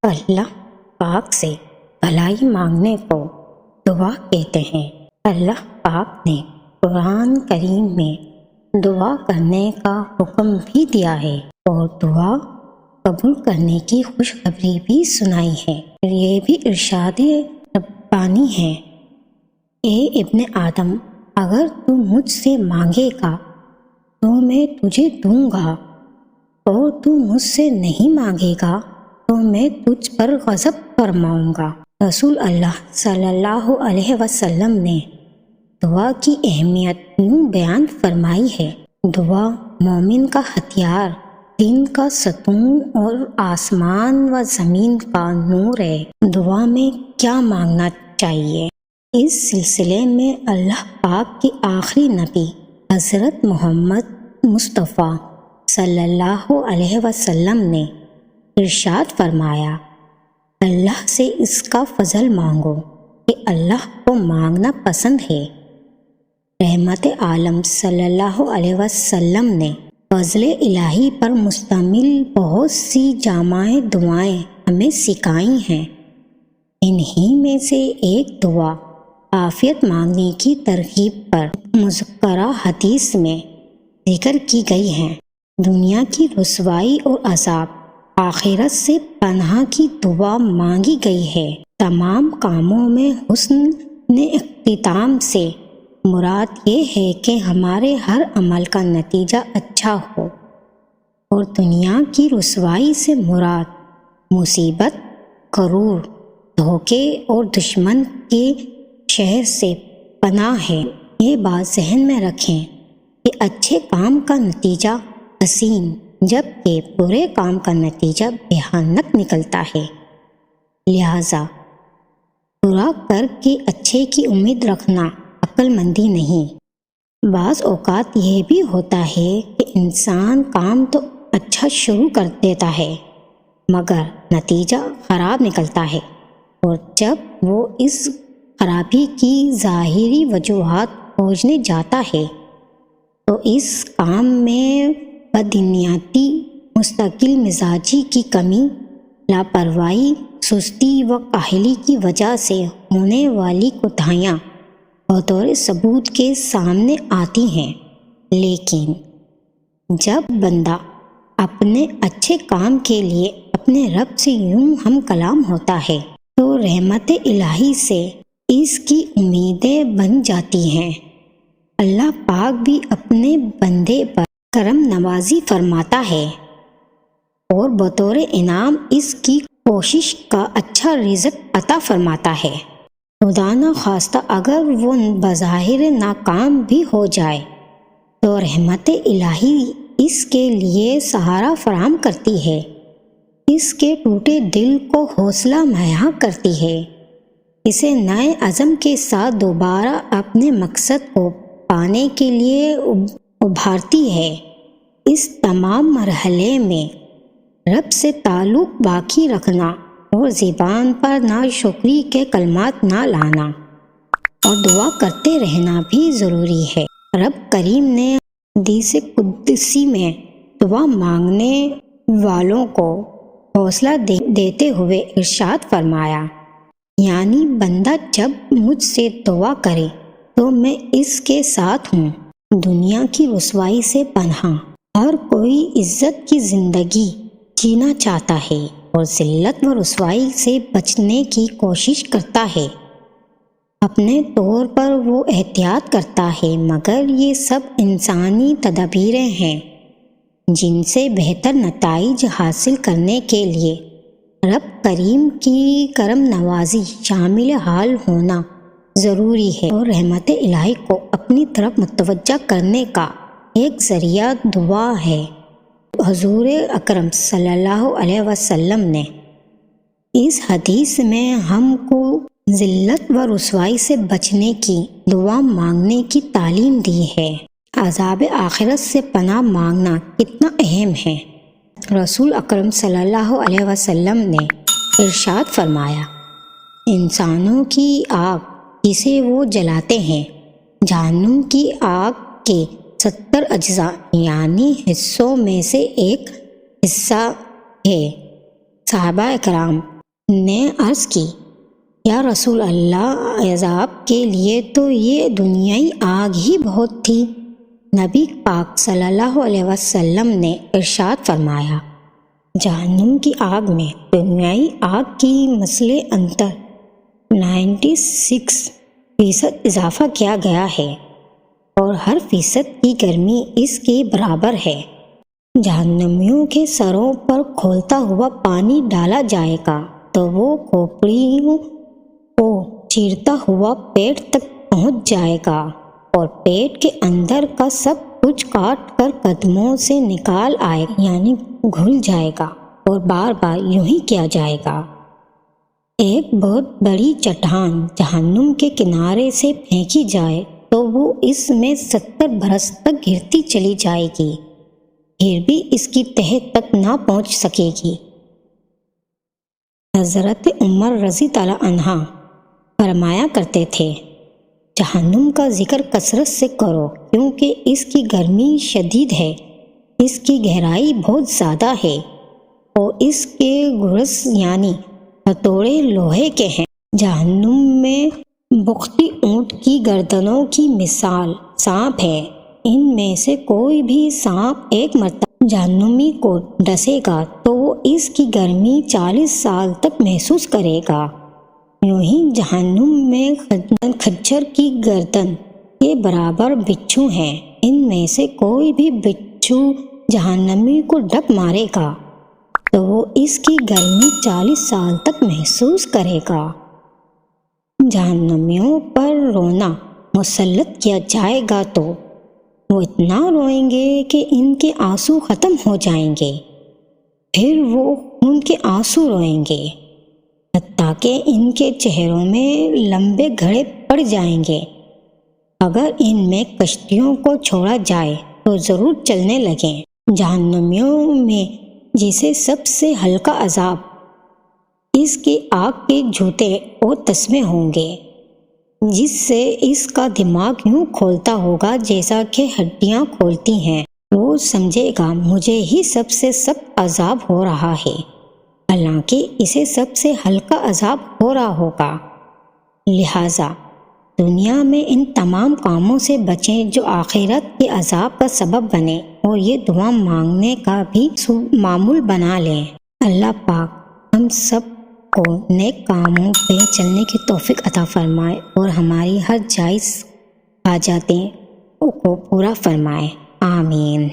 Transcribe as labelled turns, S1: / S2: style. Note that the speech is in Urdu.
S1: اللہ پاک سے بھلائی مانگنے کو دعا کہتے ہیں۔ اللہ پاک نے قرآن کریم میں دعا کرنے کا حکم بھی دیا ہے اور دعا قبول کرنے کی خوشخبری بھی سنائی ہے۔ یہ بھی ارشاد ربانی ہے، اے ابن آدم، اگر تو مجھ سے مانگے گا تو میں تجھے دوں گا، اور تو مجھ سے نہیں مانگے گا تو میں تجھ پر غضب فرماؤں گا۔ رسول اللہ صلی اللہ علیہ وسلم نے دعا کی اہمیت یوں بیان فرمائی ہے، دعا مومن کا ہتھیار، دین کا ستون اور آسمان و زمین کا نور ہے۔ دعا میں کیا مانگنا چاہیے؟ اس سلسلے میں اللہ پاک کے آخری نبی حضرت محمد مصطفیٰ صلی اللہ علیہ وسلم نے ارشاد فرمایا، اللہ سے اس کا فضل مانگو کہ اللہ کو مانگنا پسند ہے۔ رحمت عالم صلی اللہ علیہ وسلم نے فضل الہی پر مشتمل بہت سی جامع دعائیں ہمیں سکھائی ہیں۔ انہی میں سے ایک دعا عافیت مانگنے کی ترغیب پر مذکورہ حدیث میں ذکر کی گئی ہے۔ دنیا کی رسوائی اور عذاب، آخرت سے پناہ کی دعا مانگی گئی ہے۔ تمام کاموں میں حسن اختتام سے مراد یہ ہے کہ ہمارے ہر عمل کا نتیجہ اچھا ہو، اور دنیا کی رسوائی سے مراد مصیبت، غرور، دھوکے اور دشمن کے شر سے پناہ ہے۔ یہ بات ذہن میں رکھیں کہ اچھے کام کا نتیجہ حسین، جبکہ برے کام کا نتیجہ بھیانک نکلتا ہے۔ لہذا برا کر کے اچھے کی امید رکھنا عقل مندی نہیں۔ بعض اوقات یہ بھی ہوتا ہے کہ انسان کام تو اچھا شروع کر دیتا ہے مگر نتیجہ خراب نکلتا ہے، اور جب وہ اس خرابی کی ظاہری وجوہات کھوجنے جاتا ہے تو اس کام میں بدنیتی، مستقل مزاجی کی کمی، لاپرواہی، سستی و کاہلی کی وجہ سے ہونے والی کوتاہیاں بطور ثبوت کے سامنے آتی ہیں۔ لیکن جب بندہ اپنے اچھے کام کے لیے اپنے رب سے یوں ہم کلام ہوتا ہے تو رحمت الہی سے اس کی امیدیں بن جاتی ہیں۔ اللہ پاک بھی اپنے بندے پر کرم نوازی فرماتا ہے اور بطور انعام اس کی کوشش کا اچھا رزق عطا فرماتا ہے۔ خدا نخواستہ اگر وہ بظاہر ناکام بھی ہو جائے تو رحمت الہی اس کے لیے سہارا فراہم کرتی ہے، اس کے ٹوٹے دل کو حوصلہ مہیا کرتی ہے، اسے نئے عزم کے ساتھ دوبارہ اپنے مقصد کو پانے کے لیے ابھارتی ہے۔ اس تمام مرحلے میں رب سے تعلق باقی رکھنا اور زبان پر ناشکری کے کلمات نہ لانا اور دعا کرتے رہنا بھی ضروری ہے۔ رب کریم نے حدیث قدسی میں دعا مانگنے والوں کو حوصلہ دیتے ہوئے ارشاد فرمایا، یعنی بندہ جب مجھ سے دعا کرے تو میں اس کے ساتھ ہوں۔ دنیا کی رسوائی سے پناہ، ہر کوئی عزت کی زندگی جینا چاہتا ہے اور ذلت و رسوائی سے بچنے کی کوشش کرتا ہے۔ اپنے طور پر وہ احتیاط کرتا ہے، مگر یہ سب انسانی تدابیریں ہیں جن سے بہتر نتائج حاصل کرنے کے لیے رب کریم کی کرم نوازی شامل حال ہونا ضروری ہے، اور رحمت الہی کو اپنی طرف متوجہ کرنے کا ایک ذریعہ دعا ہے۔ حضور اکرم صلی اللہ علیہ وسلم نے اس حدیث میں ہم کو ذلت و رسوائی سے بچنے کی دعا مانگنے کی تعلیم دی ہے۔ عذاب آخرت سے پناہ مانگنا کتنا اہم ہے۔ رسول اکرم صلی اللہ علیہ وسلم نے ارشاد فرمایا، انسانوں کی آگ جسے وہ جلاتے ہیں جہنم کی آگ کے 70 اجزاء یعنی حصوں میں سے ایک حصہ ہے۔ صحابہ اکرام نے عرض کی، یا رسول اللہ، عذاب کے لیے تو یہ دنیائی آگ ہی بہت تھی۔ نبی پاک صلی اللہ علیہ وسلم نے ارشاد فرمایا، جہنم کی آگ میں دنیائی آگ کی مثل انتر 96% اضافہ کیا گیا ہے، اور ہر فیصد کی گرمی اس کے برابر ہے۔ جہنمیوں کے سروں پر کھولتا ہوا پانی ڈالا جائے گا تو وہ کھوپڑیوں کو چیرتا ہوا پیٹ تک پہنچ جائے گا، اور پیٹ کے اندر کا سب کچھ کاٹ کر قدموں سے نکال آئے گا، یعنی گھل جائے گا، اور بار بار یوں ہی کیا جائے گا۔ ایک بہت بڑی چٹان جہنم کے کنارے سے پھینکی جائے تو وہ اس میں 70 برس تک گرتی چلی جائے گی، پھر بھی اس کی تہہ تک نہ پہنچ سکے گی۔ حضرت عمر رضی تعالیٰ عنہ فرمایا کرتے تھے، جہنم کا ذکر کثرت سے کرو، کیونکہ اس کی گرمی شدید ہے، اس کی گہرائی بہت زیادہ ہے، اور اس کے گرز یعنی ہتھوڑے لوہے کے ہیں۔ جہنم میں بختی اونٹ کی گردنوں کی مثال سانپ ہے۔ ان میں سے کوئی بھی سانپ ایک مرتبہ جہنمی کو ڈسے گا تو وہ اس کی گرمی 40 سال تک محسوس کرے گا۔ یوں ہی جہنم میں خچر کی گردن کے برابر بچھو ہیں، ان میں سے کوئی بھی بچھو جہنمی کو ڈک مارے گا تو وہ اس کی گرمی 40 سال تک محسوس کرے گا۔ جہنمیوں پر رونا مسلط کیا جائے گا تو وہ اتنا روئیں گے کہ ان کے آنسو ختم ہو جائیں گے، پھر وہ خون کے آنسو روئیں گے، حتیٰ کہ ان کے چہروں میں لمبے گھڑے پڑ جائیں گے۔ اگر ان میں کشتیوں کو چھوڑا جائے تو ضرور چلنے لگیں۔ جہنمیوں میں جسے سب سے ہلکا عذاب اس کے آگ کے جوتے اور تسمے ہوں گے، جس سے اس کا دماغ یوں کھولتا ہوگا جیسا کہ ہڈیاں کھولتی ہیں۔ وہ سمجھے گا مجھے ہی سب سے سخت عذاب ہو رہا ہے، حالانکہ اسے سب سے ہلکا عذاب ہو رہا ہوگا۔ لہٰذا دنیا میں ان تمام کاموں سے بچیں جو آخرت کے عذاب کا سبب بنے، اور یہ دعا مانگنے کا بھی معمول بنا لیں۔ اللہ پاک ہم سب کو نیک کاموں پہ چلنے کی توفیق عطا فرمائے، اور ہماری ہر جائز حاجتیں کو پورا فرمائے، آمین۔